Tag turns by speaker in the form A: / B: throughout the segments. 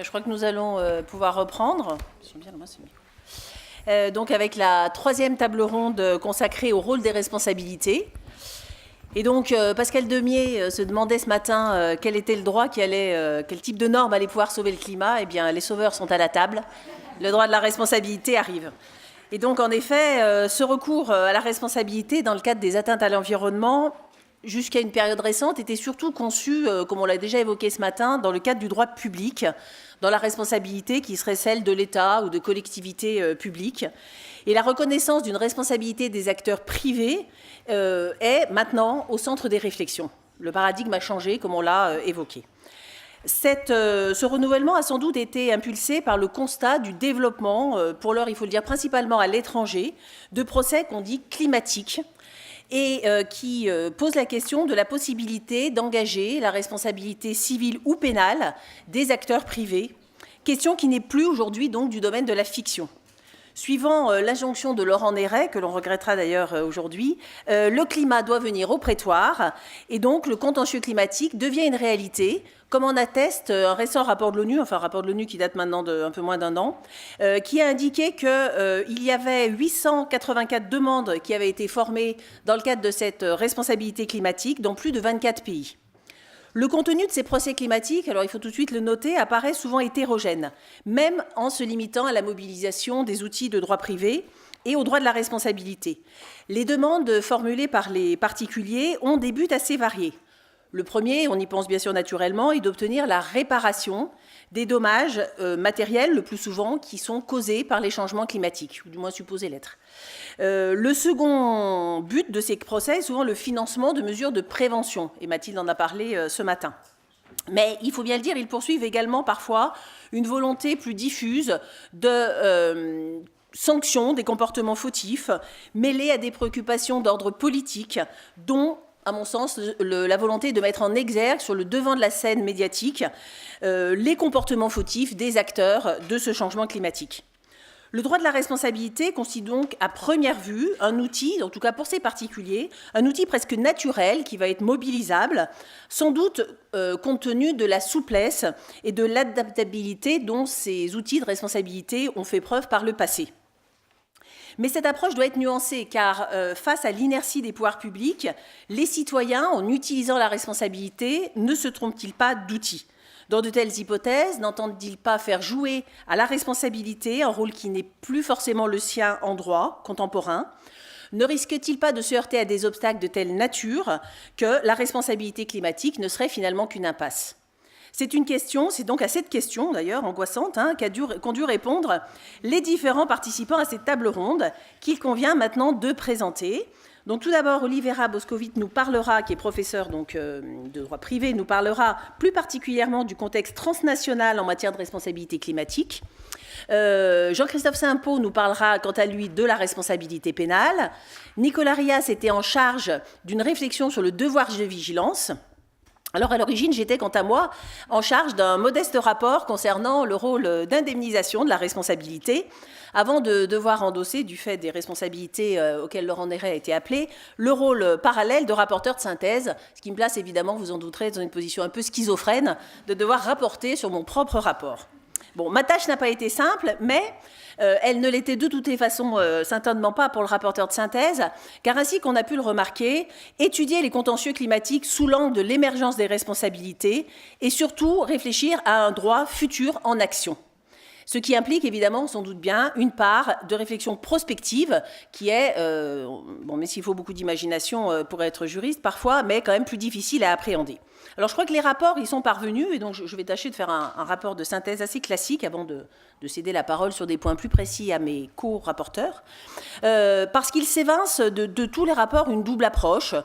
A: Je crois que nous allons pouvoir reprendre. Donc avec la troisième table ronde consacrée au rôle des responsabilités. Et donc Pascal Demier se demandait ce matin quel était le droit quel type de normes allait pouvoir sauver le climat. Eh bien, les sauveurs sont à la table. Le droit de la responsabilité arrive. Et donc, en effet, ce recours à la responsabilité dans le cadre des atteintes à l'environnement, jusqu'à une période récente, était surtout conçu, comme on l'a déjà évoqué ce matin, dans le cadre du droit public, dans la responsabilité qui serait celle de l'État ou de collectivités publiques. Et la reconnaissance d'une responsabilité des acteurs privés est maintenant au centre des réflexions. Le paradigme a changé, comme on l'a évoqué. Ce renouvellement a sans doute été impulsé par le constat du développement, pour l'heure il faut le dire principalement à l'étranger, de procès qu'on dit climatiques, et qui pose la question de la possibilité d'engager la responsabilité civile ou pénale des acteurs privés, question qui n'est plus aujourd'hui donc du domaine de la fiction. Suivant l'injonction de Laurent Néret, que l'on regrettera d'ailleurs aujourd'hui, le climat doit venir au prétoire, et donc le contentieux climatique devient une réalité, comme en atteste un récent rapport de l'ONU, enfin un rapport de l'ONU qui date maintenant d'un peu moins d'un an, qui a indiqué qu'il y avait 884 demandes qui avaient été formées dans le cadre de cette responsabilité climatique dans plus de 24 pays. Le contenu de ces procès climatiques, alors il faut tout de suite le noter, apparaît souvent hétérogène, même en se limitant à la mobilisation des outils de droit privé et au droit de la responsabilité. Les demandes formulées par les particuliers ont des buts assez variés. Le premier, on y pense bien sûr naturellement, est d'obtenir la réparation des dommages matériels, le plus souvent, qui sont causés par les changements climatiques, ou du moins supposés l'être. Le second but de ces procès est souvent le financement de mesures de prévention, et Mathilde en a parlé ce matin. Mais il faut bien le dire, ils poursuivent également parfois une volonté plus diffuse de sanctions des comportements fautifs, mêlés à des préoccupations d'ordre politique, dont à mon sens, la volonté de mettre en exergue sur le devant de la scène médiatique les comportements fautifs des acteurs de ce changement climatique. Le droit de la responsabilité constitue donc à première vue un outil, en tout cas pour ces particuliers, un outil presque naturel qui va être mobilisable, sans doute compte tenu de la souplesse et de l'adaptabilité dont ces outils de responsabilité ont fait preuve par le passé. Mais cette approche doit être nuancée, car face à l'inertie des pouvoirs publics, les citoyens, en utilisant la responsabilité, ne se trompent-ils pas d'outils ? Dans de telles hypothèses, n'entendent-ils pas faire jouer à la responsabilité un rôle qui n'est plus forcément le sien en droit contemporain ? Ne risque-t-il pas de se heurter à des obstacles de telle nature que la responsabilité climatique ne serait finalement qu'une impasse ? C'est une question, c'est donc à cette question d'ailleurs angoissante qu'ont dû répondre les différents participants à cette table ronde qu'il convient maintenant de présenter. Donc tout d'abord, Olivera Boscovite nous parlera, qui est professeur donc, de droit privé, nous parlera plus particulièrement du contexte transnational en matière de responsabilité climatique. Jean-Christophe Saint-Pau nous parlera quant à lui de la responsabilité pénale. Nicolas Rias était en charge d'une réflexion sur le devoir de vigilance. Alors, à l'origine, j'étais, quant à moi, en charge d'un modeste rapport concernant le rôle d'indemnisation de la responsabilité, avant de devoir endosser, du fait des responsabilités auxquelles Laurent Néret a été appelé, le rôle parallèle de rapporteur de synthèse, ce qui me place évidemment, vous en douterez, dans une position un peu schizophrène, de devoir rapporter sur mon propre rapport. Bon, ma tâche n'a pas été simple, mais elle ne l'était de toute façon certainement pas pour le rapporteur de synthèse, car ainsi qu'on a pu le remarquer, étudier les contentieux climatiques sous l'angle de l'émergence des responsabilités et surtout réfléchir à un droit futur en action. Ce qui implique évidemment, sans doute bien, une part de réflexion prospective qui est, mais s'il faut beaucoup d'imagination pour être juriste parfois, mais quand même plus difficile à appréhender. Alors je crois que les rapports y sont parvenus, et donc je vais tâcher de faire un rapport de synthèse assez classique avant de céder la parole sur des points plus précis à mes co-rapporteurs, parce qu'il s'évince de tous les rapports une double approche,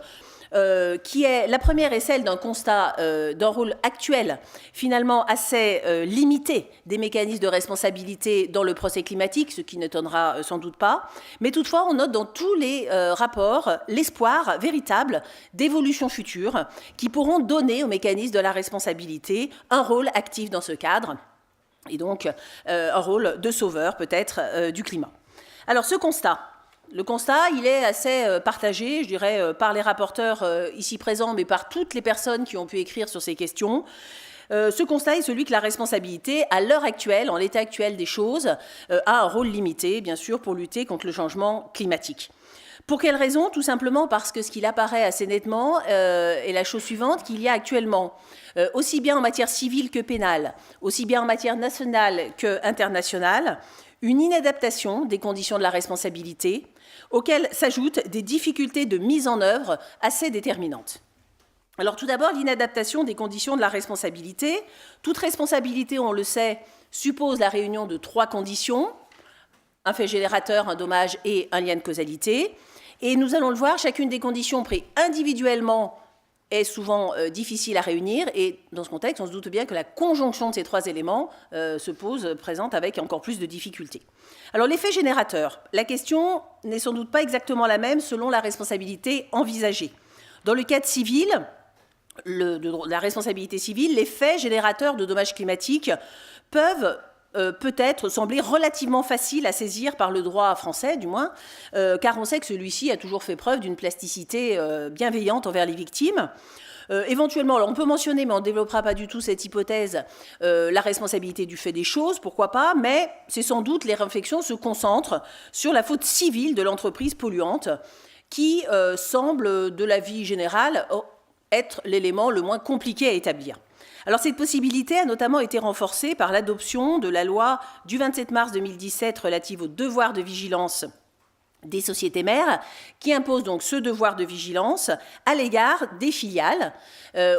A: qui est, la première est celle d'un constat d'un rôle actuel finalement assez limité des mécanismes de responsabilité dans le procès climatique, ce qui n'étonnera sans doute pas, mais toutefois on note dans tous les rapports l'espoir véritable d'évolutions futures qui pourront donner aux mécanismes de la responsabilité un rôle actif dans ce cadre, et donc un rôle de sauveur peut-être du climat. Alors ce constat, le constat, il est assez partagé, je dirais, par les rapporteurs ici présents, mais par toutes les personnes qui ont pu écrire sur ces questions. Ce constat est celui que la responsabilité, à l'heure actuelle, en l'état actuel des choses, a un rôle limité, bien sûr, pour lutter contre le changement climatique. Pour quelle raison? Tout simplement parce que ce qu'il apparaît assez nettement est la chose suivante, qu'il y a actuellement, aussi bien en matière civile que pénale, aussi bien en matière nationale qu'internationale, une inadaptation des conditions de la responsabilité, auxquelles s'ajoutent des difficultés de mise en œuvre assez déterminantes. Alors tout d'abord, l'inadaptation des conditions de la responsabilité. Toute responsabilité, on le sait, suppose la réunion de 3 conditions, un fait générateur, un dommage et un lien de causalité. Et nous allons le voir, chacune des conditions prises individuellement est souvent difficile à réunir, et dans ce contexte, on se doute bien que la conjonction de ces 3 éléments présente avec encore plus de difficultés. Alors l'effet générateur, la question n'est sans doute pas exactement la même selon la responsabilité envisagée. Dans le cadre civil, la responsabilité civile, les faits générateurs de dommages climatiques peuvent peut-être sembler relativement faciles à saisir par le droit français, du moins, car on sait que celui-ci a toujours fait preuve d'une plasticité bienveillante envers les victimes. Éventuellement, alors on peut mentionner, mais on ne développera pas du tout cette hypothèse, la responsabilité du fait des choses, pourquoi pas, mais c'est sans doute les réflexions se concentrent sur la faute civile de l'entreprise polluante, qui semble, de la vie générale, être l'élément le moins compliqué à établir. Alors cette possibilité a notamment été renforcée par l'adoption de la loi du 27 mars 2017 relative au devoir de vigilance des sociétés mères, qui impose donc ce devoir de vigilance à l'égard des filiales,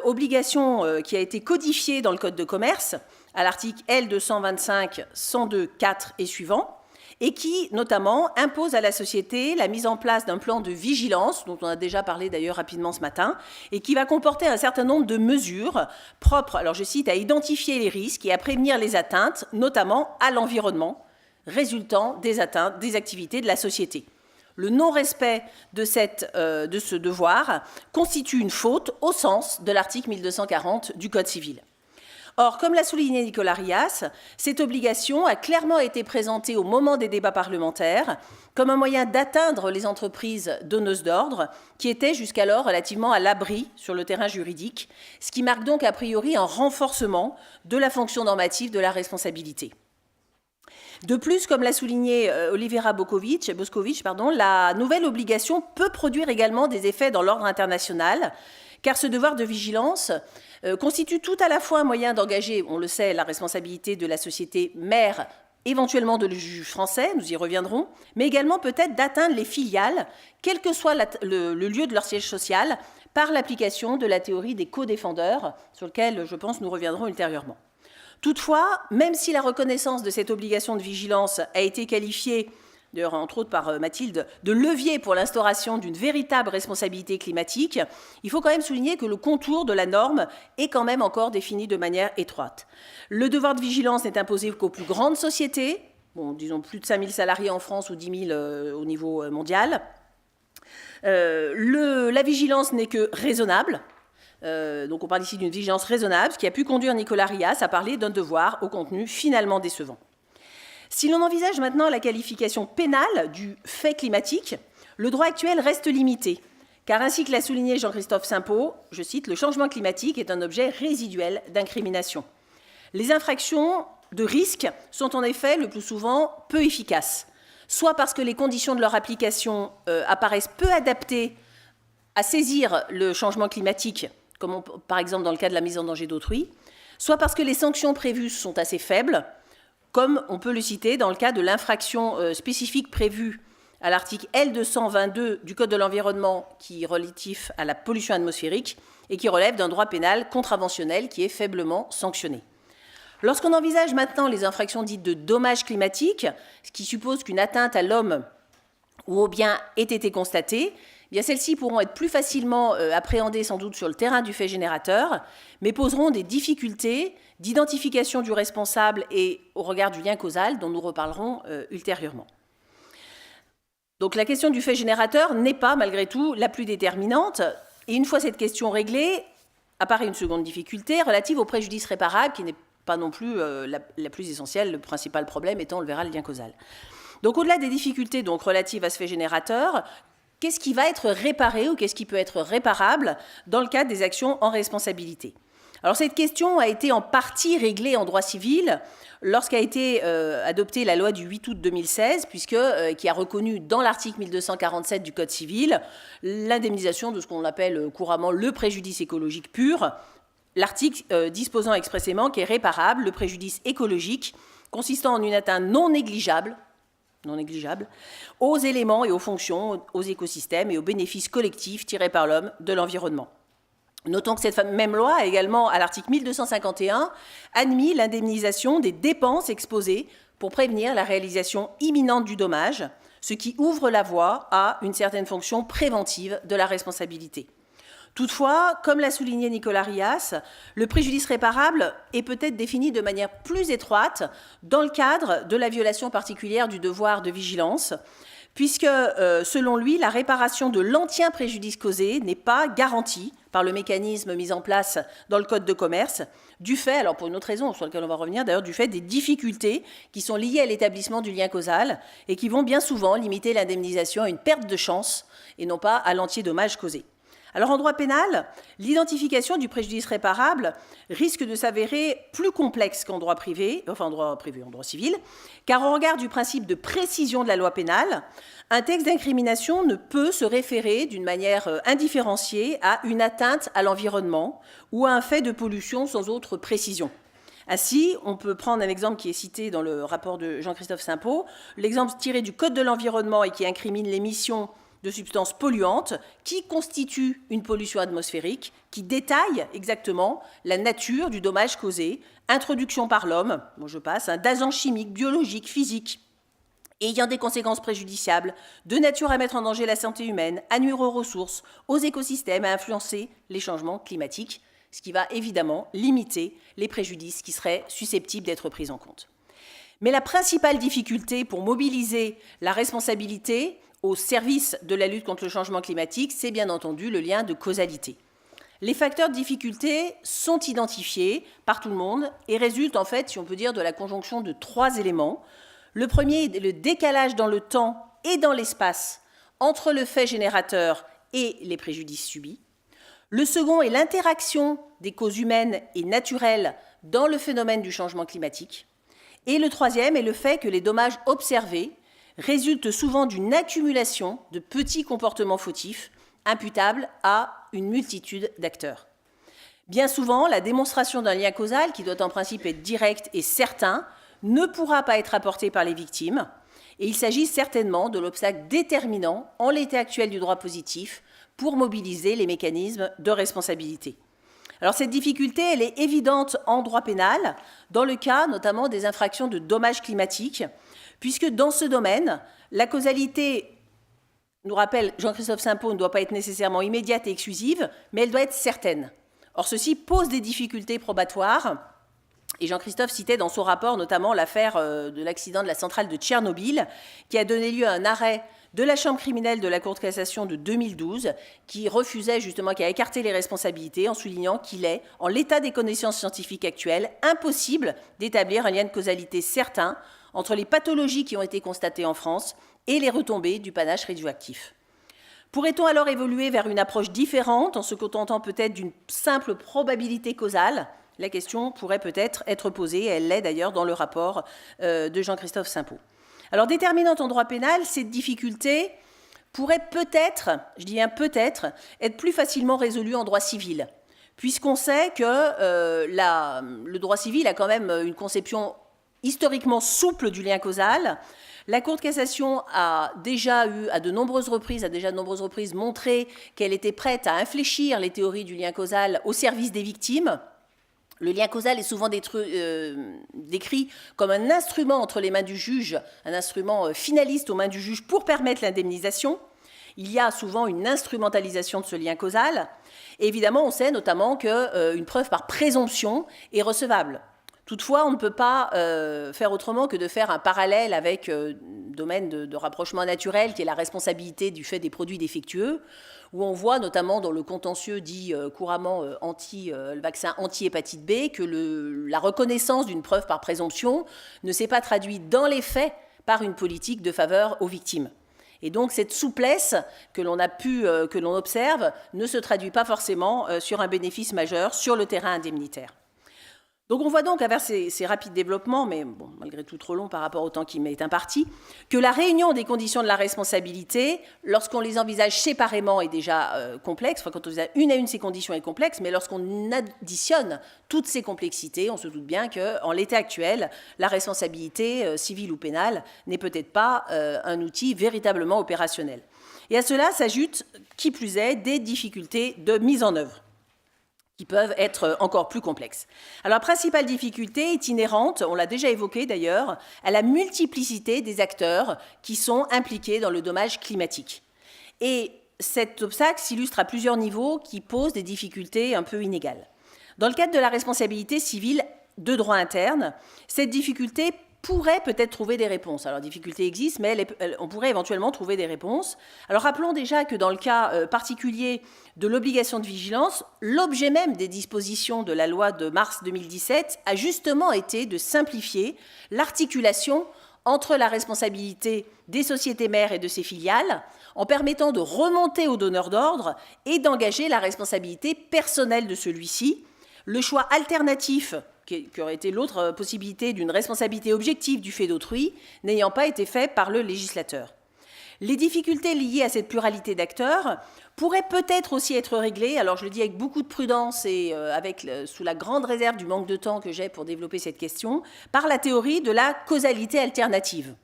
A: obligation qui a été codifiée dans le Code de commerce à l'article L225 102 4 et suivant, et qui, notamment, impose à la société la mise en place d'un plan de vigilance, dont on a déjà parlé d'ailleurs rapidement ce matin, et qui va comporter un certain nombre de mesures propres, alors je cite, à identifier les risques et à prévenir les atteintes, notamment à l'environnement, résultant des atteintes des activités de la société. Le non-respect de ce devoir constitue une faute au sens de l'article 1240 du Code civil. Or, comme l'a souligné Nicolas Rias, cette obligation a clairement été présentée au moment des débats parlementaires comme un moyen d'atteindre les entreprises donneuses d'ordre qui étaient jusqu'alors relativement à l'abri sur le terrain juridique, ce qui marque donc a priori un renforcement de la fonction normative de la responsabilité. De plus, comme l'a souligné Olivera Boscovich, la nouvelle obligation peut produire également des effets dans l'ordre international, car ce devoir de vigilance constitue tout à la fois un moyen d'engager, on le sait, la responsabilité de la société mère, éventuellement de le juge français, nous y reviendrons, mais également peut-être d'atteindre les filiales, quel que soit le lieu de leur siège social, par l'application de la théorie des co-défendeurs, sur lequel, je pense, nous reviendrons ultérieurement. Toutefois, même si la reconnaissance de cette obligation de vigilance a été qualifiée, d'ailleurs entre autres par Mathilde, de levier pour l'instauration d'une véritable responsabilité climatique, il faut quand même souligner que le contour de la norme est quand même encore défini de manière étroite. Le devoir de vigilance n'est imposé qu'aux plus grandes sociétés, disons plus de 5000 salariés en France ou 10 000 au niveau mondial. La vigilance n'est que raisonnable. Donc on parle ici d'une vigilance raisonnable, ce qui a pu conduire Nicolas Rias à parler d'un devoir au contenu finalement décevant. Si l'on envisage maintenant la qualification pénale du fait climatique, le droit actuel reste limité, car ainsi que l'a souligné Jean-Christophe Simpeau, je cite, « Le changement climatique est un objet résiduel d'incrimination. Les infractions de risque sont en effet le plus souvent peu efficaces, soit parce que les conditions de leur application apparaissent peu adaptées à saisir le changement climatique, comme par exemple dans le cas de la mise en danger d'autrui, soit parce que les sanctions prévues sont assez faibles, comme on peut le citer dans le cas de l'infraction spécifique prévue à l'article L222 du Code de l'environnement qui est relatif à la pollution atmosphérique et qui relève d'un droit pénal contraventionnel qui est faiblement sanctionné. Lorsqu'on envisage maintenant les infractions dites de dommages climatiques, ce qui suppose qu'une atteinte à l'homme ou au bien ait été constatée, eh bien celles-ci pourront être plus facilement appréhendées sans doute sur le terrain du fait générateur, mais poseront des difficultés d'identification du responsable et au regard du lien causal dont nous reparlerons ultérieurement. Donc la question du fait générateur n'est pas, malgré tout, la plus déterminante. Et une fois cette question réglée, apparaît une seconde difficulté relative au préjudice réparable, qui n'est pas non plus la plus essentielle, le principal problème étant, on le verra, le lien causal. Donc au-delà des difficultés donc, relatives à ce fait générateur, qu'est-ce qui va être réparé ou qu'est-ce qui peut être réparable dans le cadre des actions en responsabilité ? Alors cette question a été en partie réglée en droit civil lorsqu'a été adoptée la loi du 8 août 2016, qui a reconnu dans l'article 1247 du Code civil l'indemnisation de ce qu'on appelle couramment le préjudice écologique pur, l'article disposant expressément qu'est réparable le préjudice écologique consistant en une atteinte non négligeable aux éléments et aux fonctions, aux écosystèmes et aux bénéfices collectifs tirés par l'homme de l'environnement. Notons que cette même loi a également, à l'article 1251, admis l'indemnisation des dépenses exposées pour prévenir la réalisation imminente du dommage, ce qui ouvre la voie à une certaine fonction préventive de la responsabilité. Toutefois, comme l'a souligné Nicolas Rias, le préjudice réparable est peut-être défini de manière plus étroite dans le cadre de la violation particulière du devoir de vigilance, puisque, selon lui, la réparation de l'entier préjudice causé n'est pas garantie par le mécanisme mis en place dans le Code de commerce, du fait, alors pour une autre raison sur laquelle on va revenir d'ailleurs, du fait des difficultés qui sont liées à l'établissement du lien causal et qui vont bien souvent limiter l'indemnisation à une perte de chance et non pas à l'entier dommage causé. Alors en droit pénal, l'identification du préjudice réparable risque de s'avérer plus complexe qu'en droit privé, en droit civil, car au regard du principe de précision de la loi pénale, un texte d'incrimination ne peut se référer d'une manière indifférenciée à une atteinte à l'environnement ou à un fait de pollution sans autre précision. Ainsi, on peut prendre un exemple qui est cité dans le rapport de Jean-Christophe Simpeau, l'exemple tiré du Code de l'environnement et qui incrimine l'émission de substances polluantes qui constituent une pollution atmosphérique, qui détaille exactement la nature du dommage causé, introduction par l'homme, d'agents chimiques, biologiques, physiques, ayant des conséquences préjudiciables, de nature à mettre en danger la santé humaine, à nuire aux ressources, aux écosystèmes, à influencer les changements climatiques, ce qui va évidemment limiter les préjudices qui seraient susceptibles d'être pris en compte. Mais la principale difficulté pour mobiliser la responsabilité au service de la lutte contre le changement climatique, c'est bien entendu le lien de causalité. Les facteurs de difficulté sont identifiés par tout le monde et résultent en fait, si on peut dire, de la conjonction de trois éléments. Le premier est le décalage dans le temps et dans l'espace entre le fait générateur et les préjudices subis. Le second est l'interaction des causes humaines et naturelles dans le phénomène du changement climatique. Et le troisième est le fait que les dommages observés résultent souvent d'une accumulation de petits comportements fautifs imputables à une multitude d'acteurs. Bien souvent, la démonstration d'un lien causal, qui doit en principe être direct et certain, ne pourra pas être apportée par les victimes, et il s'agit certainement de l'obstacle déterminant en l'état actuel du droit positif pour mobiliser les mécanismes de responsabilité. Alors cette difficulté, elle est évidente en droit pénal, dans le cas notamment des infractions de dommages climatiques, puisque dans ce domaine, la causalité, nous rappelle Jean-Christophe Simpeau, ne doit pas être nécessairement immédiate et exclusive, mais elle doit être certaine. Or, ceci pose des difficultés probatoires, et Jean-Christophe citait dans son rapport notamment l'affaire de l'accident de la centrale de Tchernobyl, qui a donné lieu à un arrêt de la Chambre criminelle de la Cour de cassation de 2012, qui refusait justement, qui a écarté les responsabilités en soulignant qu'il est, en l'état des connaissances scientifiques actuelles, impossible d'établir un lien de causalité certain entre les pathologies qui ont été constatées en France et les retombées du panache radioactif. Pourrait-on alors évoluer vers une approche différente en se contentant peut-être d'une simple probabilité causale ? La question pourrait peut-être être posée, et elle l'est d'ailleurs dans le rapport de Jean-Christophe Simpeau. Alors, déterminante en droit pénal, cette difficulté pourrait peut-être, je dis bien peut-être, être plus facilement résolue en droit civil, puisqu'on sait que le droit civil a quand même une conception historiquement souple du lien causal. La Cour de cassation a déjà à de nombreuses reprises montré qu'elle était prête à infléchir les théories du lien causal au service des victimes. Le lien causal est souvent décrit comme un instrument entre les mains du juge, un instrument finaliste aux mains du juge pour permettre l'indemnisation. Il y a souvent une instrumentalisation de ce lien causal. Et évidemment, on sait notamment qu'une preuve par présomption est recevable. Toutefois, on ne peut pas faire autrement que de faire un parallèle avec le domaine de rapprochement naturel, qui est la responsabilité du fait des produits défectueux, où on voit notamment dans le contentieux dit couramment le vaccin anti-hépatite B, que la reconnaissance d'une preuve par présomption ne s'est pas traduite dans les faits par une politique de faveur aux victimes. Et donc cette souplesse que l'on observe ne se traduit pas forcément sur un bénéfice majeur sur le terrain indemnitaire. Donc on voit donc à travers ces rapides développements, mais bon, malgré tout trop long par rapport au temps qui m'est imparti, que la réunion des conditions de la responsabilité, lorsqu'on les envisage séparément, est déjà complexe. Enfin, quand on envisage une à une ces conditions est complexe, mais lorsqu'on additionne toutes ces complexités, on se doute bien qu'en l'état actuel, la responsabilité civile ou pénale n'est peut-être pas un outil véritablement opérationnel. Et à cela s'ajoutent, qui plus est, des difficultés de mise en œuvre, qui peuvent être encore plus complexes. Alors, la principale difficulté est inhérente, on l'a déjà évoqué d'ailleurs, à la multiplicité des acteurs qui sont impliqués dans le dommage climatique. Et cet obstacle s'illustre à plusieurs niveaux qui posent des difficultés un peu inégales. Dans le cadre de la responsabilité civile de droit interne, cette difficulté pourrait peut-être trouver des réponses. Alors, difficultés existent, mais on pourrait éventuellement trouver des réponses. Alors, rappelons déjà que dans le cas particulier de l'obligation de vigilance, l'objet même des dispositions de la loi de mars 2017 a justement été de simplifier l'articulation entre la responsabilité des sociétés mères et de ses filiales, en permettant de remonter au donneur d'ordre et d'engager la responsabilité personnelle de celui-ci. Le choix alternatif qui aurait été l'autre possibilité d'une responsabilité objective du fait d'autrui, n'ayant pas été fait par le législateur. Les difficultés liées à cette pluralité d'acteurs pourraient peut-être aussi être réglées, alors je le dis avec beaucoup de prudence et sous la grande réserve du manque de temps que j'ai pour développer cette question, par la théorie de la causalité alternative.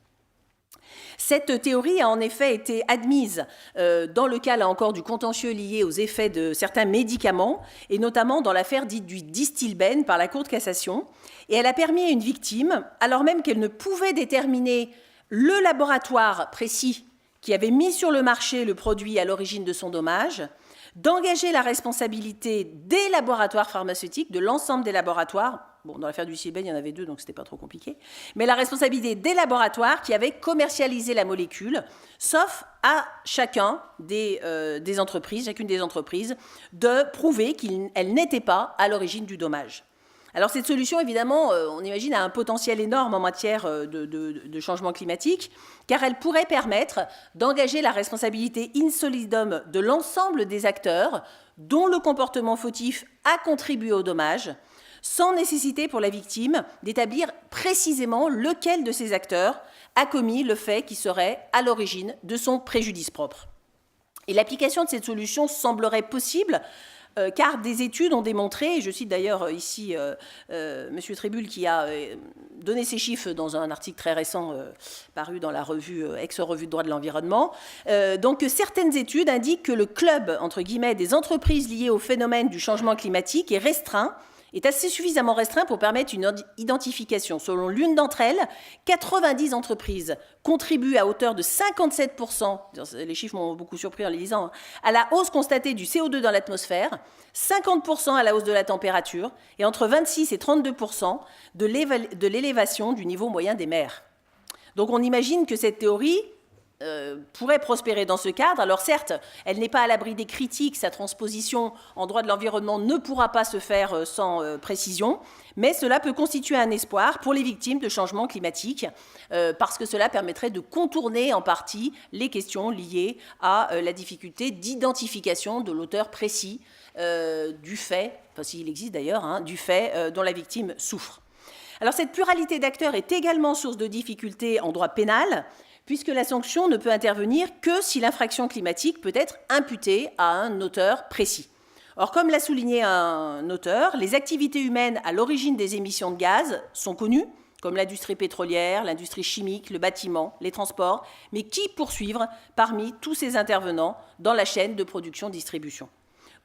A: Cette théorie a en effet été admise dans le cas, là encore, du contentieux lié aux effets de certains médicaments, et notamment dans l'affaire dite du Distilbène par la Cour de cassation, et elle a permis à une victime, alors même qu'elle ne pouvait déterminer le laboratoire précis qui avait mis sur le marché le produit à l'origine de son dommage, d'engager la responsabilité des laboratoires pharmaceutiques, de l'ensemble des laboratoires. Bon, dans l'affaire du Distilbène, il y en avait 2, donc ce n'était pas trop compliqué. Mais la responsabilité des laboratoires qui avaient commercialisé la molécule, sauf à chacune des entreprises, de prouver qu'elle n'était pas à l'origine du dommage. Alors cette solution, évidemment, on imagine, a un potentiel énorme en matière de changement climatique, car elle pourrait permettre d'engager la responsabilité in solidum de l'ensemble des acteurs dont le comportement fautif a contribué au dommage, sans nécessité pour la victime d'établir précisément lequel de ces acteurs a commis le fait qui serait à l'origine de son préjudice propre. Et l'application de cette solution semblerait possible car des études ont démontré, et je cite d'ailleurs ici M. Tribul qui a donné ces chiffres dans un article très récent paru dans la revue, ex-revue de droit de l'environnement, donc que certaines études indiquent que le club, entre guillemets, des entreprises liées au phénomène du changement climatique est assez suffisamment restreint pour permettre une identification. Selon l'une d'entre elles, 90 entreprises contribuent à hauteur de 57%, les chiffres m'ont beaucoup surpris en les lisant, à la hausse constatée du CO2 dans l'atmosphère, 50% à la hausse de la température et entre 26 et 32% de l'élévation du niveau moyen des mers. Donc on imagine que cette théorie pourrait prospérer dans ce cadre. Alors certes, elle n'est pas à l'abri des critiques, sa transposition en droit de l'environnement ne pourra pas se faire sans précision, mais cela peut constituer un espoir pour les victimes de changements climatiques, parce que cela permettrait de contourner en partie les questions liées à la difficulté d'identification de l'auteur précis du fait, enfin s'il existe d'ailleurs, du fait dont la victime souffre. Alors cette pluralité d'acteurs est également source de difficultés en droit pénal, puisque la sanction ne peut intervenir que si l'infraction climatique peut être imputée à un auteur précis. Or, comme l'a souligné un auteur, les activités humaines à l'origine des émissions de gaz sont connues, comme l'industrie pétrolière, l'industrie chimique, le bâtiment, les transports, mais qui poursuivre parmi tous ces intervenants dans la chaîne de production-distribution ?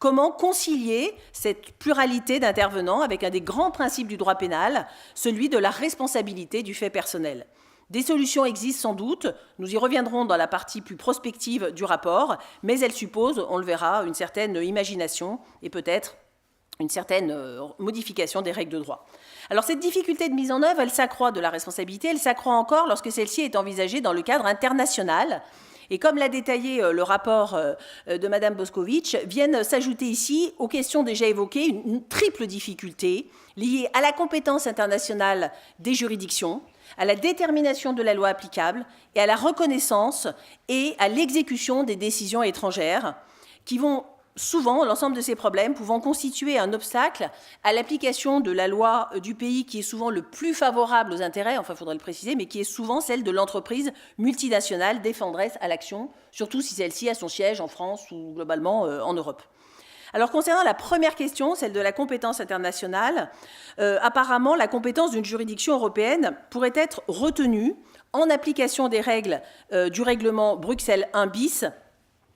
A: Comment concilier cette pluralité d'intervenants avec un des grands principes du droit pénal, celui de la responsabilité du fait personnel ? Des solutions existent sans doute, nous y reviendrons dans la partie plus prospective du rapport, mais elles supposent, on le verra, une certaine imagination et peut-être une certaine modification des règles de droit. Alors cette difficulté de mise en œuvre, elle s'accroît de la responsabilité, elle s'accroît encore lorsque celle-ci est envisagée dans le cadre international Et comme l'a détaillé le rapport de Mme Boscovitch, viennent s'ajouter ici aux questions déjà évoquées une triple difficulté liée à la compétence internationale des juridictions, à la détermination de la loi applicable et à la reconnaissance et à l'exécution des décisions étrangères qui vont souvent, l'ensemble de ces problèmes pouvant constituer un obstacle à l'application de la loi du pays qui est souvent le plus favorable aux intérêts, enfin il faudrait le préciser, mais qui est souvent celle de l'entreprise multinationale défendresse à l'action, surtout si celle-ci a son siège en France ou globalement en Europe. Alors concernant la première question, celle de la compétence internationale, apparemment la compétence d'une juridiction européenne pourrait être retenue en application des règles du règlement Bruxelles 1 bis,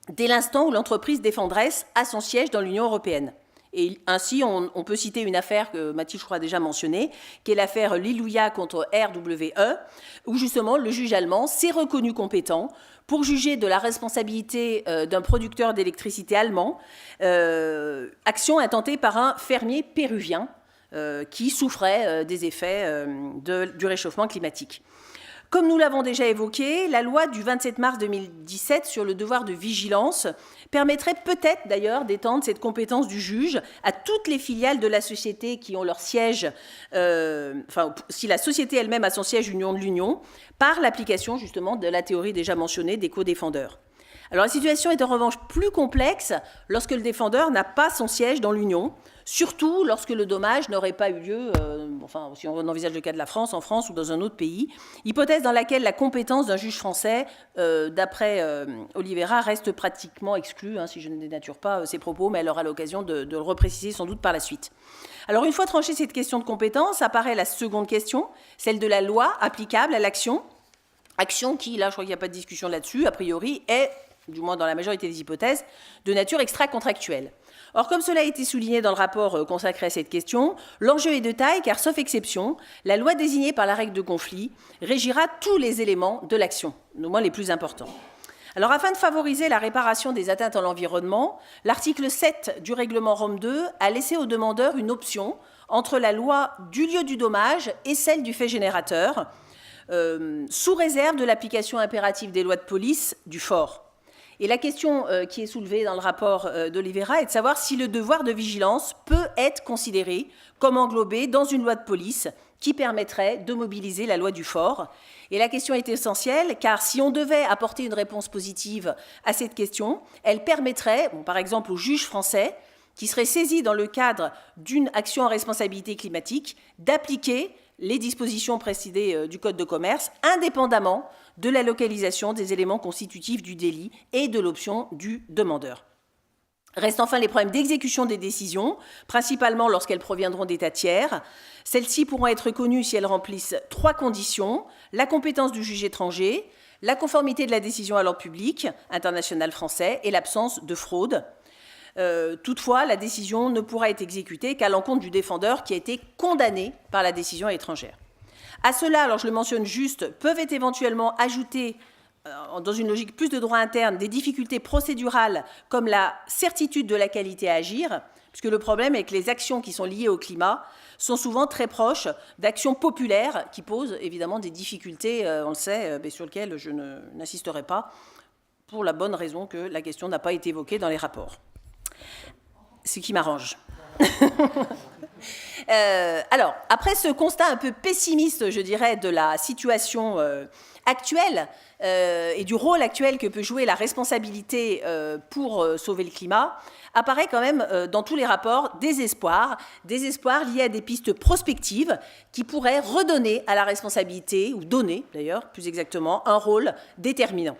A: dès l'instant où l'entreprise défendresse a son siège dans l'Union européenne. Et ainsi, on peut citer une affaire que Mathilde, je crois, a déjà mentionnée, qui est l'affaire Lilouya contre RWE, où justement le juge allemand s'est reconnu compétent pour juger de la responsabilité d'un producteur d'électricité allemand, action intentée par un fermier péruvien qui souffrait des effets du réchauffement climatique. Comme nous l'avons déjà évoqué, la loi du 27 mars 2017 sur le devoir de vigilance permettrait peut-être d'ailleurs d'étendre cette compétence du juge à toutes les filiales de la société qui ont leur siège, si la société elle-même a son siège union de l'Union, par l'application justement de la théorie déjà mentionnée des co-défendeurs. Alors la situation est en revanche plus complexe lorsque le défendeur n'a pas son siège dans l'Union, surtout lorsque le dommage n'aurait pas eu lieu, si on envisage le cas de la France, en France ou dans un autre pays, hypothèse dans laquelle la compétence d'un juge français, d'après Oliveira, reste pratiquement exclue, si je ne dénature pas ses propos, mais elle aura l'occasion de le repréciser sans doute par la suite. Alors une fois tranchée cette question de compétence, apparaît la seconde question, celle de la loi applicable à l'action, action qui, là je crois qu'il n'y a pas de discussion là-dessus, a priori est, du moins dans la majorité des hypothèses, de nature extra-contractuelle. Or, comme cela a été souligné dans le rapport consacré à cette question, l'enjeu est de taille car, sauf exception, la loi désignée par la règle de conflit régira tous les éléments de l'action, au moins les plus importants. Alors, afin de favoriser la réparation des atteintes à l'environnement, l'article 7 du règlement Rome 2 a laissé au demandeur une option entre la loi du lieu du dommage et celle du fait générateur, sous réserve de l'application impérative des lois de police du fort. Et la question qui est soulevée dans le rapport d'Oliveira est de savoir si le devoir de vigilance peut être considéré comme englobé dans une loi de police qui permettrait de mobiliser la loi du fort. Et la question est essentielle car si on devait apporter une réponse positive à cette question, elle permettrait, par exemple au juge français, qui serait saisi dans le cadre d'une action en responsabilité climatique, d'appliquer les dispositions précitées du Code de commerce, indépendamment de la localisation des éléments constitutifs du délit et de l'option du demandeur. Restent enfin les problèmes d'exécution des décisions, principalement lorsqu'elles proviendront d'États tiers. Celles-ci pourront être reconnues si elles remplissent 3 conditions: la compétence du juge étranger, la conformité de la décision à l'ordre public international français et l'absence de fraude. Toutefois, la décision ne pourra être exécutée qu'à l'encontre du défendeur qui a été condamné par la décision étrangère. À cela, alors je le mentionne juste, peuvent être éventuellement ajoutées, dans une logique plus de droit interne, des difficultés procédurales comme la certitude de la qualité à agir, puisque le problème est que les actions qui sont liées au climat sont souvent très proches d'actions populaires qui posent évidemment des difficultés, on le sait, mais sur lesquelles je n'insisterai pas, pour la bonne raison que la question n'a pas été évoquée dans les rapports. Ce qui m'arrange. Alors, après ce constat un peu pessimiste, je dirais, de la situation actuelle et du rôle actuel que peut jouer la responsabilité pour sauver le climat, apparaît quand même dans tous les rapports des espoirs liés à des pistes prospectives qui pourraient redonner à la responsabilité, ou donner d'ailleurs plus exactement, un rôle déterminant.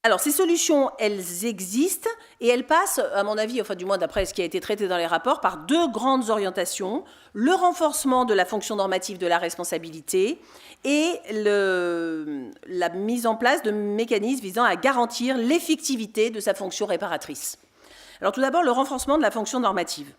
A: Alors, ces solutions, elles existent et elles passent, à mon avis, enfin du moins d'après ce qui a été traité dans les rapports, par 2 grandes orientations: le renforcement de la fonction normative de la responsabilité et la mise en place de mécanismes visant à garantir l'effectivité de sa fonction réparatrice. Alors tout d'abord, le renforcement de la fonction normative.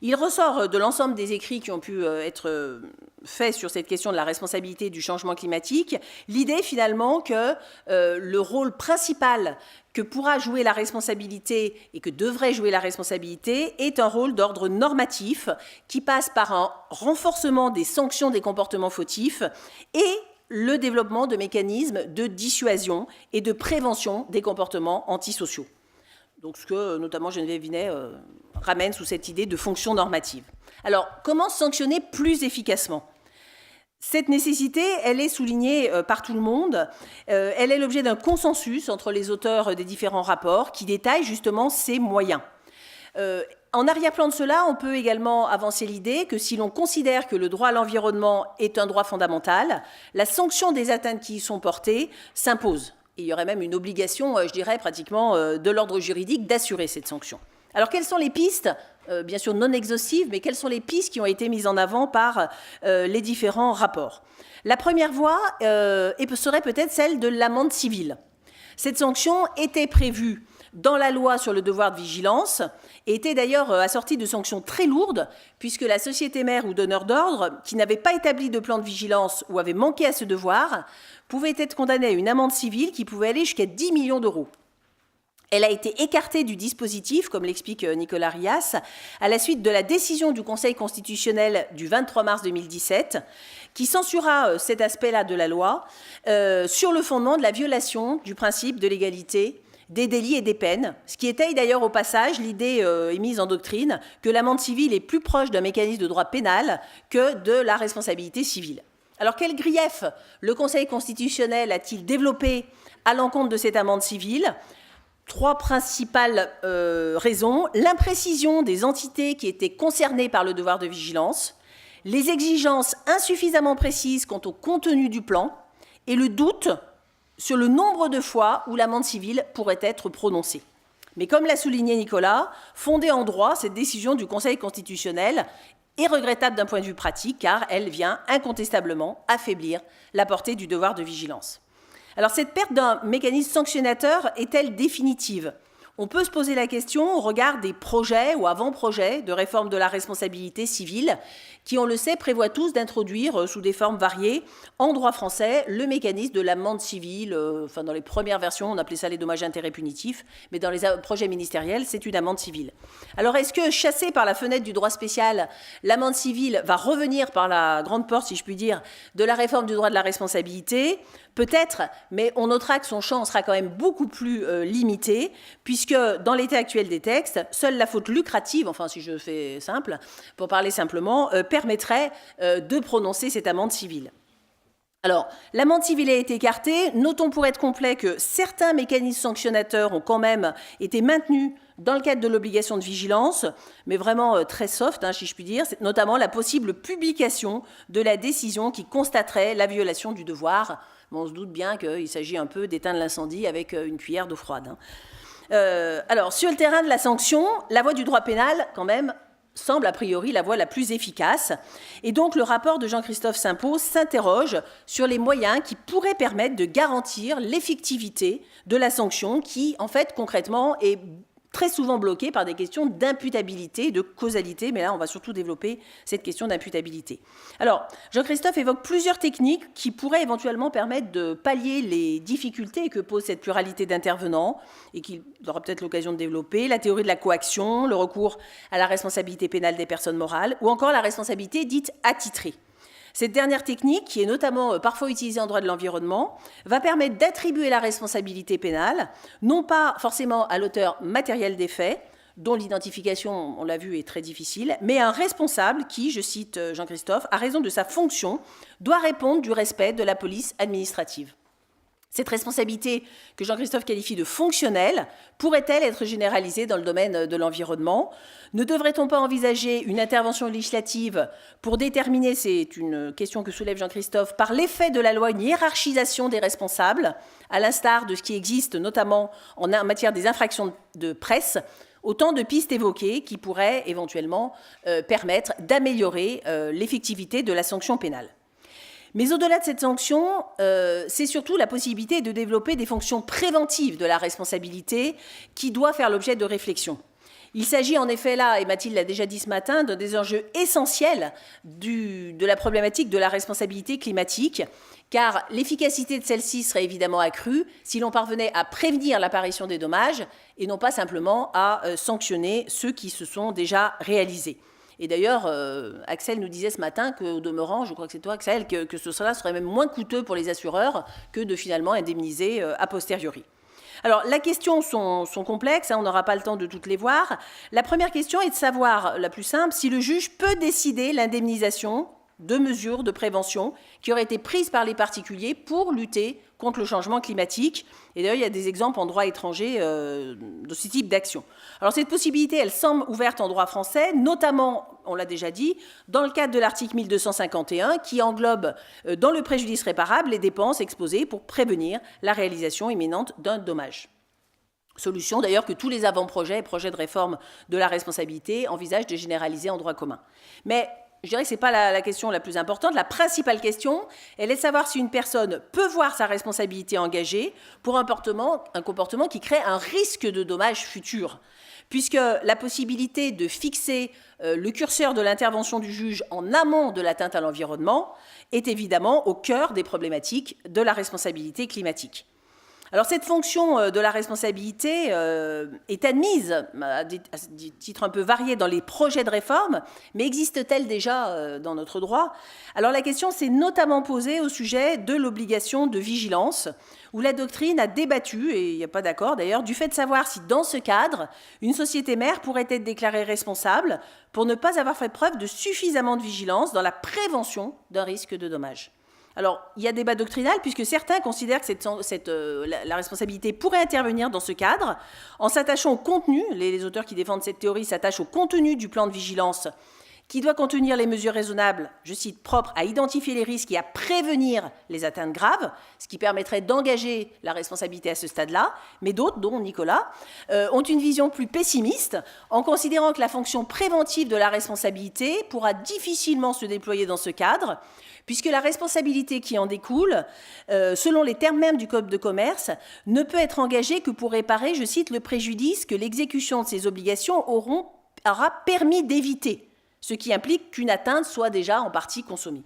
A: Il ressort de l'ensemble des écrits qui ont pu être faits sur cette question de la responsabilité du changement climatique l'idée finalement que le rôle principal que pourra jouer la responsabilité et que devrait jouer la responsabilité est un rôle d'ordre normatif qui passe par un renforcement des sanctions des comportements fautifs et le développement de mécanismes de dissuasion et de prévention des comportements antisociaux. Donc ce que notamment Geneviève Vinet ramène sous cette idée de fonction normative. Alors, comment sanctionner plus efficacement ? Cette nécessité, elle est soulignée par tout le monde. Elle est l'objet d'un consensus entre les auteurs des différents rapports qui détaillent justement ces moyens. En arrière-plan de cela, on peut également avancer l'idée que si l'on considère que le droit à l'environnement est un droit fondamental, la sanction des atteintes qui y sont portées s'impose. Et il y aurait même une obligation, je dirais, pratiquement de l'ordre juridique d'assurer cette sanction. Alors, quelles sont les pistes ? Bien sûr non exhaustives, mais quelles sont les pistes qui ont été mises en avant par les différents rapports ? La première voie serait peut-être celle de l'amende civile. Cette sanction était prévue dans la loi sur le devoir de vigilance et était d'ailleurs assortie de sanctions très lourdes, puisque la société mère ou donneur d'ordre, qui n'avait pas établi de plan de vigilance ou avait manqué à ce devoir, pouvait être condamnée à une amende civile qui pouvait aller jusqu'à 10 millions d'euros. Elle a été écartée du dispositif, comme l'explique Nicolas Rias, à la suite de la décision du Conseil constitutionnel du 23 mars 2017, qui censura cet aspect-là de la loi sur le fondement de la violation du principe de l'égalité des délits et des peines, ce qui étaye d'ailleurs au passage l'idée émise en doctrine que l'amende civile est plus proche d'un mécanisme de droit pénal que de la responsabilité civile. Alors quel grief le Conseil constitutionnel a-t-il développé à l'encontre de cette amende civile ? Trois principales raisons. L'imprécision des entités qui étaient concernées par le devoir de vigilance, les exigences insuffisamment précises quant au contenu du plan et le doute sur le nombre de fois où l'amende civile pourrait être prononcée. Mais comme l'a souligné Nicolas, fondée en droit, cette décision du Conseil constitutionnel est regrettable d'un point de vue pratique car elle vient incontestablement affaiblir la portée du devoir de vigilance. Alors cette perte d'un mécanisme sanctionnateur est-elle définitive ? On peut se poser la question au regard des projets ou avant-projets de réforme de la responsabilité civile qui, on le sait, prévoient tous d'introduire sous des formes variées en droit français le mécanisme de l'amende civile. Dans les premières versions, on appelait ça les dommages intérêts punitifs, mais dans les projets ministériels, c'est une amende civile. Alors est-ce que, chassée par la fenêtre du droit spécial, l'amende civile va revenir par la grande porte, si je puis dire, de la réforme du droit de la responsabilité ? Peut-être, mais on notera que son champ sera quand même beaucoup plus limité, puisque dans l'état actuel des textes, seule la faute lucrative, enfin si je fais simple, pour parler simplement, permettrait de prononcer cette amende civile. Alors, l'amende civile a été écartée. Notons pour être complet que certains mécanismes sanctionnateurs ont quand même été maintenus dans le cadre de l'obligation de vigilance, mais vraiment très soft, si je puis dire, c'est notamment la possible publication de la décision qui constaterait la violation du devoir. Bon, on se doute bien qu'il s'agit un peu d'éteindre l'incendie avec une cuillère d'eau froide. Alors, sur le terrain de la sanction, la voie du droit pénal, quand même, semble a priori la voie la plus efficace. Et donc, le rapport de Jean-Christophe Simpeau s'interroge sur les moyens qui pourraient permettre de garantir l'effectivité de la sanction qui, en fait, concrètement, est très souvent bloquée par des questions d'imputabilité, de causalité, mais là, on va surtout développer cette question d'imputabilité. Alors, Jean-Christophe évoque plusieurs techniques qui pourraient éventuellement permettre de pallier les difficultés que pose cette pluralité d'intervenants et qu'il aura peut-être l'occasion de développer, la théorie de la coaction, le recours à la responsabilité pénale des personnes morales ou encore la responsabilité dite attitrée. Cette dernière technique, qui est notamment parfois utilisée en droit de l'environnement, va permettre d'attribuer la responsabilité pénale, non pas forcément à l'auteur matériel des faits, dont l'identification, on l'a vu, est très difficile, mais à un responsable qui, je cite Jean-Christophe, à raison de sa fonction, doit répondre du respect de la police administrative. Cette responsabilité que Jean-Christophe qualifie de fonctionnelle pourrait-elle être généralisée dans le domaine de l'environnement ? Ne devrait-on pas envisager une intervention législative pour déterminer, c'est une question que soulève Jean-Christophe, par l'effet de la loi, une hiérarchisation des responsables, à l'instar de ce qui existe notamment en matière des infractions de presse, autant de pistes évoquées qui pourraient éventuellement permettre d'améliorer l'effectivité de la sanction pénale. Mais au-delà de cette sanction, c'est surtout la possibilité de développer des fonctions préventives de la responsabilité qui doit faire l'objet de réflexion. Il s'agit en effet là, et Mathilde l'a déjà dit ce matin, d'un des enjeux essentiels de la problématique de la responsabilité climatique, car l'efficacité de celle-ci serait évidemment accrue si l'on parvenait à prévenir l'apparition des dommages et non pas simplement à sanctionner ceux qui se sont déjà réalisés. Et d'ailleurs, Axel nous disait ce matin qu'au demeurant, je crois que c'est toi Axel, que cela serait même moins coûteux pour les assureurs que de finalement indemniser a posteriori. Alors, les questions sont complexes, on n'aura pas le temps de toutes les voir. La première question est de savoir, la plus simple, si le juge peut décider l'indemnisation de mesures de prévention qui auraient été prises par les particuliers pour lutter contre le changement climatique. Et d'ailleurs, il y a des exemples en droit étranger de ce type d'action. Alors, cette possibilité, elle semble ouverte en droit français, notamment, on l'a déjà dit, dans le cadre de l'article 1251, qui englobe dans le préjudice réparable les dépenses exposées pour prévenir la réalisation imminente d'un dommage. Solution d'ailleurs que tous les avant-projets et projets de réforme de la responsabilité envisagent de généraliser en droit commun. Mais je dirais que ce n'est pas la question la plus importante. La principale question, elle est de savoir si une personne peut voir sa responsabilité engagée pour un comportement qui crée un risque de dommage futur, puisque la possibilité de fixer le curseur de l'intervention du juge en amont de l'atteinte à l'environnement est évidemment au cœur des problématiques de la responsabilité climatique. Alors cette fonction de la responsabilité est admise à des titres un peu variés dans les projets de réforme, mais existe-t-elle déjà dans notre droit? Alors la question s'est notamment posée au sujet de l'obligation de vigilance, où la doctrine a débattu, et il n'y a pas d'accord d'ailleurs, du fait de savoir si dans ce cadre, une société mère pourrait être déclarée responsable pour ne pas avoir fait preuve de suffisamment de vigilance dans la prévention d'un risque de dommage. Alors, il y a débat doctrinal, puisque certains considèrent que la responsabilité pourrait intervenir dans ce cadre, en s'attachant au contenu, les auteurs qui défendent cette théorie s'attachent au contenu du plan de vigilance, qui doit contenir les mesures raisonnables, je cite, propres à identifier les risques et à prévenir les atteintes graves, ce qui permettrait d'engager la responsabilité à ce stade-là, mais d'autres, dont Nicolas, ont une vision plus pessimiste, en considérant que la fonction préventive de la responsabilité pourra difficilement se déployer dans ce cadre, puisque la responsabilité qui en découle, selon les termes mêmes du Code de commerce, ne peut être engagée que pour réparer, je cite, le préjudice que l'exécution de ces obligations aura permis d'éviter, ce qui implique qu'une atteinte soit déjà en partie consommée.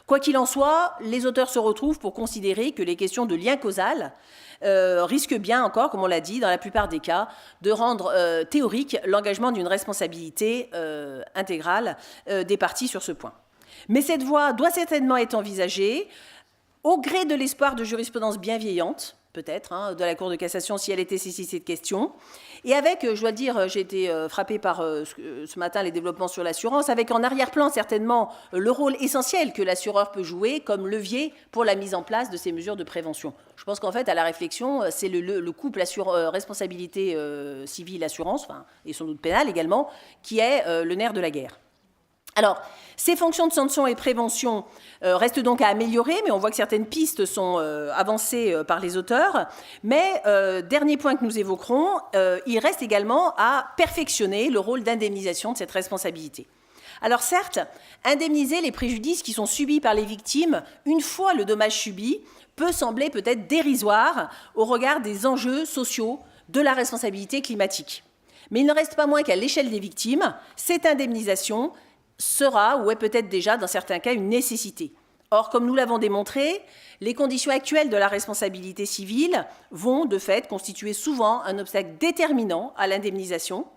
A: Quoi qu'il en soit, les auteurs se retrouvent pour considérer que les questions de lien causal risquent bien encore, comme on l'a dit, dans la plupart des cas, de rendre théorique l'engagement d'une responsabilité intégrale des parties sur ce point. Mais cette voie doit certainement être envisagée au gré de l'espoir de jurisprudence bienveillante, peut-être, de la Cour de cassation si elle était saisie cette question. Et avec, je dois le dire, j'ai été frappée par ce matin les développements sur l'assurance, avec en arrière-plan certainement le rôle essentiel que l'assureur peut jouer comme levier pour la mise en place de ces mesures de prévention. Je pense qu'en fait, à la réflexion, c'est le couple responsabilité civile-assurance, et sans doute pénale également, qui est le nerf de la guerre. Alors, ces fonctions de sanction et prévention restent donc à améliorer, mais on voit que certaines pistes sont avancées par les auteurs. Mais, dernier point que nous évoquerons, il reste également à perfectionner le rôle d'indemnisation de cette responsabilité. Alors certes, indemniser les préjudices qui sont subis par les victimes une fois le dommage subi peut sembler peut-être dérisoire au regard des enjeux sociaux de la responsabilité climatique. Mais il ne reste pas moins qu'à l'échelle des victimes, cette indemnisation sera ou est peut-être déjà, dans certains cas, une nécessité. Or, comme nous l'avons démontré, les conditions actuelles de la responsabilité civile vont, de fait, constituer souvent un obstacle déterminant à l'indemnisation.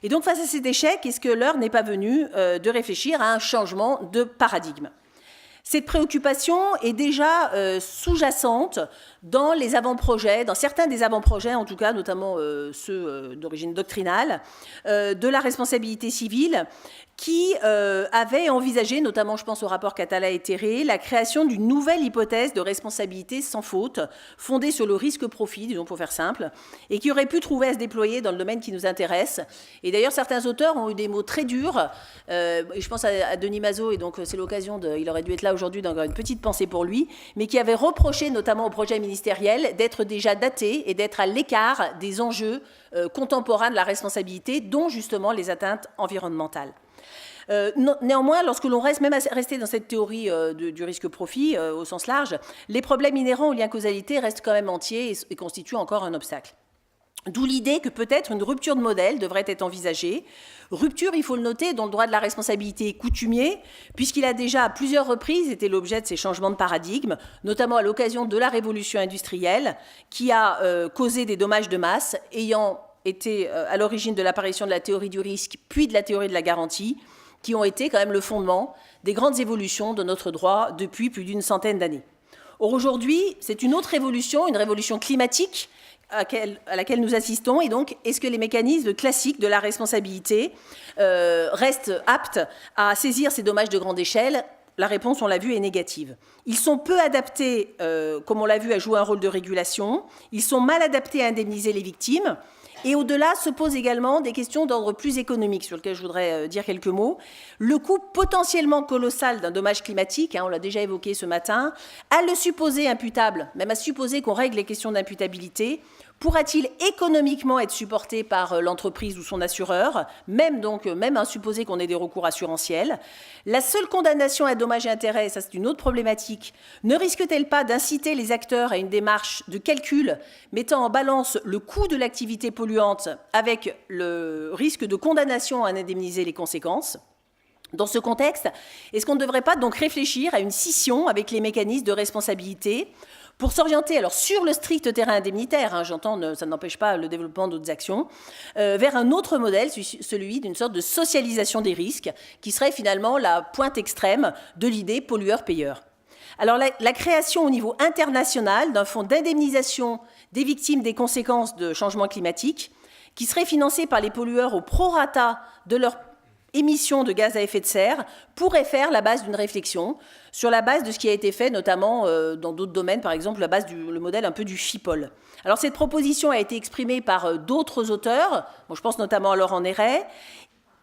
A: Et donc, face à cet échec, est-ce que l'heure n'est pas venue de réfléchir à un changement de paradigme ? Cette préoccupation est déjà sous-jacente dans les avant-projets, dans certains des avant-projets, en tout cas, notamment ceux d'origine doctrinale, de la responsabilité civile, qui avait envisagé, notamment je pense au rapport Catala et Terré, la création d'une nouvelle hypothèse de responsabilité sans faute, fondée sur le risque-profit, disons pour faire simple, et qui aurait pu trouver à se déployer dans le domaine qui nous intéresse. Et d'ailleurs, certains auteurs ont eu des mots très durs, et je pense à Denis Mazot, et donc c'est l'occasion, il aurait dû être là aujourd'hui, d'avoir une petite pensée pour lui, mais qui avait reproché notamment au projet ministériel d'être déjà daté et d'être à l'écart des enjeux contemporains de la responsabilité, dont justement les atteintes environnementales. Néanmoins, lorsque l'on reste même à rester dans cette théorie du risque-profit au sens large, les problèmes inhérents aux liens causalité restent quand même entiers et constituent encore un obstacle. D'où l'idée que peut-être une rupture de modèle devrait être envisagée. Rupture, il faut le noter, dont le droit de la responsabilité est coutumier, puisqu'il a déjà à plusieurs reprises été l'objet de ces changements de paradigme, notamment à l'occasion de la révolution industrielle, qui a causé des dommages de masse, ayant été à l'origine de l'apparition de la théorie du risque, puis de la théorie de la garantie, qui ont été quand même le fondement des grandes évolutions de notre droit depuis plus d'une centaine d'années. Or, aujourd'hui, c'est une autre révolution, une révolution climatique à laquelle nous assistons. Et donc, est-ce que les mécanismes classiques de la responsabilité restent aptes à saisir ces dommages de grande échelle ? La réponse, on l'a vu, est négative. Ils sont peu adaptés, comme on l'a vu, à jouer un rôle de régulation. Ils sont mal adaptés à indemniser les victimes. Et au-delà se posent également des questions d'ordre plus économique sur lesquelles je voudrais dire quelques mots. Le coût potentiellement colossal d'un dommage climatique, on l'a déjà évoqué ce matin, à le supposer imputable, même à supposer qu'on règle les questions d'imputabilité, pourra-t-il économiquement être supporté par l'entreprise ou son assureur, même à supposer qu'on ait des recours assurantiels? La seule condamnation à dommages et intérêts, ça c'est une autre problématique, ne risque-t-elle pas d'inciter les acteurs à une démarche de calcul mettant en balance le coût de l'activité polluante avec le risque de condamnation à indemniser les conséquences? Dans ce contexte, est-ce qu'on ne devrait pas donc réfléchir à une scission avec les mécanismes de responsabilité pour s'orienter alors sur le strict terrain indemnitaire, j'entends, ça n'empêche pas le développement d'autres actions, vers un autre modèle, celui d'une sorte de socialisation des risques, qui serait finalement la pointe extrême de l'idée pollueur-payeur. Alors la création au niveau international d'un fonds d'indemnisation des victimes des conséquences de changements climatiques, qui serait financé par les pollueurs au prorata de leur émissions de gaz à effet de serre, pourrait faire la base d'une réflexion sur la base de ce qui a été fait, notamment dans d'autres domaines, par exemple le modèle un peu du FIPOL. Alors cette proposition a été exprimée par d'autres auteurs, je pense notamment à Laurent Néret.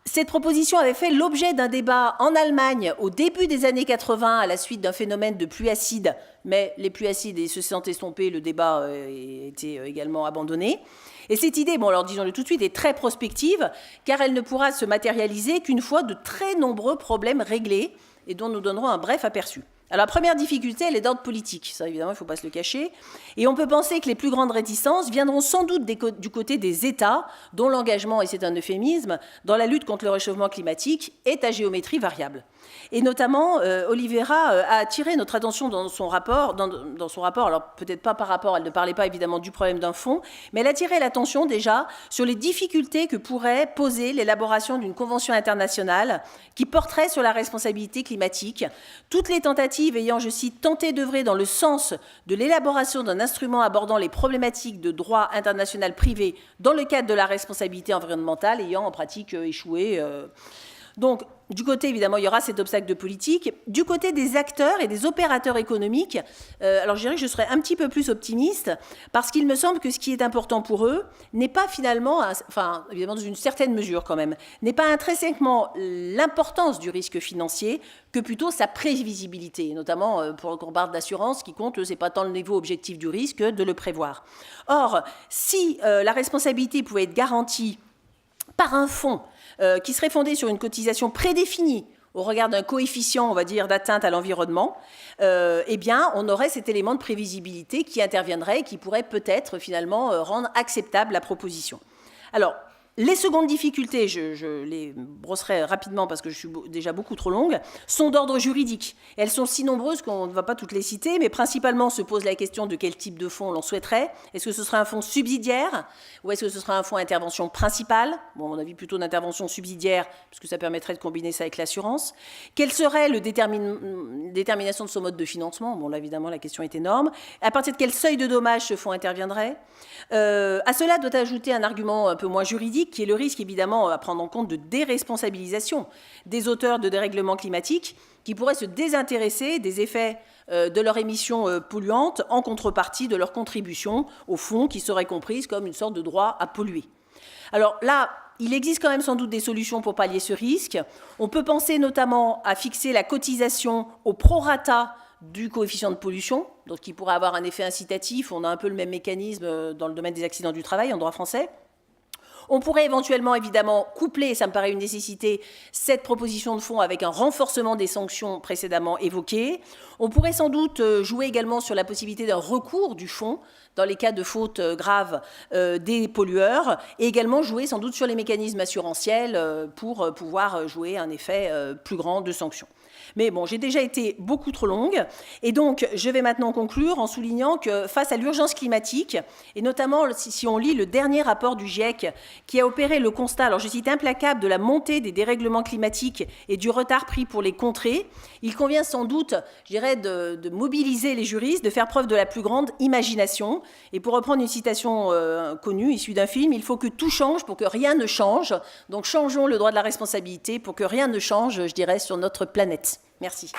A: Cette proposition avait fait l'objet d'un débat en Allemagne au début des années 80 à la suite d'un phénomène de pluie acide, mais les pluies acides se sont estompées, le débat a été également abandonné. Et cette idée, alors disons-le tout de suite, est très prospective, car elle ne pourra se matérialiser qu'une fois de très nombreux problèmes réglés, et dont nous donnerons un bref aperçu. Alors la première difficulté, elle est d'ordre politique, ça évidemment il ne faut pas se le cacher, et on peut penser que les plus grandes réticences viendront sans doute du côté des États, dont l'engagement, et c'est un euphémisme, dans la lutte contre le réchauffement climatique est à géométrie variable. Et notamment, Oliveira a attiré notre attention dans son rapport, alors peut-être pas par rapport, elle ne parlait pas évidemment du problème d'un fonds, mais elle a attiré l'attention déjà sur les difficultés que pourrait poser l'élaboration d'une convention internationale qui porterait sur la responsabilité climatique. Toutes les tentatives ayant, je cite, tenté d'œuvrer dans le sens de l'élaboration d'un instrument abordant les problématiques de droit international privé dans le cadre de la responsabilité environnementale ayant en pratique échoué. Donc, du côté, évidemment, il y aura cet obstacle de politique. Du côté des acteurs et des opérateurs économiques, alors je dirais que je serais un petit peu plus optimiste, parce qu'il me semble que ce qui est important pour eux n'est pas finalement, enfin, évidemment, dans une certaine mesure quand même, n'est pas intrinsèquement l'importance du risque financier, que plutôt sa prévisibilité, notamment pour qu'on parle d'assurance, qui compte, c'est pas tant le niveau objectif du risque que de le prévoir. Or, si la responsabilité pouvait être garantie par un fonds qui serait fondé sur une cotisation prédéfinie au regard d'un coefficient, on va dire, d'atteinte à l'environnement, eh bien, on aurait cet élément de prévisibilité qui interviendrait et qui pourrait peut-être, finalement, rendre acceptable la proposition. Alors, les secondes difficultés, je les brosserai rapidement parce que je suis déjà beaucoup trop longue, sont d'ordre juridique. Elles sont si nombreuses qu'on ne va pas toutes les citer, mais principalement se pose la question de quel type de fonds l'on souhaiterait. Est-ce que ce serait un fonds subsidiaire ou est-ce que ce serait un fonds à intervention principale? Bon, à mon avis, plutôt une intervention subsidiaire, puisque ça permettrait de combiner ça avec l'assurance. Quelle serait la détermination de son mode de financement? Bon, là, évidemment, la question est énorme. À partir de quel seuil de dommage ce fonds interviendrait? À cela doit ajouter un argument un peu moins juridique, qui est le risque, évidemment, à prendre en compte de déresponsabilisation des auteurs de dérèglements climatiques, qui pourraient se désintéresser des effets de leur émission polluante en contrepartie de leur contribution au fonds, qui serait comprise comme une sorte de droit à polluer. Alors là, il existe quand même sans doute des solutions pour pallier ce risque. On peut penser notamment à fixer la cotisation au prorata du coefficient de pollution, donc qui pourrait avoir un effet incitatif. On a un peu le même mécanisme dans le domaine des accidents du travail en droit français. On pourrait éventuellement, évidemment, coupler, et ça me paraît une nécessité, cette proposition de fonds avec un renforcement des sanctions précédemment évoquées. On pourrait sans doute jouer également sur la possibilité d'un recours du fonds dans les cas de fautes graves des pollueurs, et également jouer sans doute sur les mécanismes assurantiels pour pouvoir jouer un effet plus grand de sanction. Mais bon, j'ai déjà été beaucoup trop longue, et donc je vais maintenant conclure en soulignant que face à l'urgence climatique, et notamment si on lit le dernier rapport du GIEC qui a opéré le constat, alors je cite, implacable de la montée des dérèglements climatiques et du retard pris pour les contrer, il convient sans doute, je dirais, de mobiliser les juristes, de faire preuve de la plus grande imagination. Et pour reprendre une citation connue, issue d'un film, il faut que tout change pour que rien ne change. Donc changeons le droit de la responsabilité pour que rien ne change, je dirais, sur notre planète. Merci.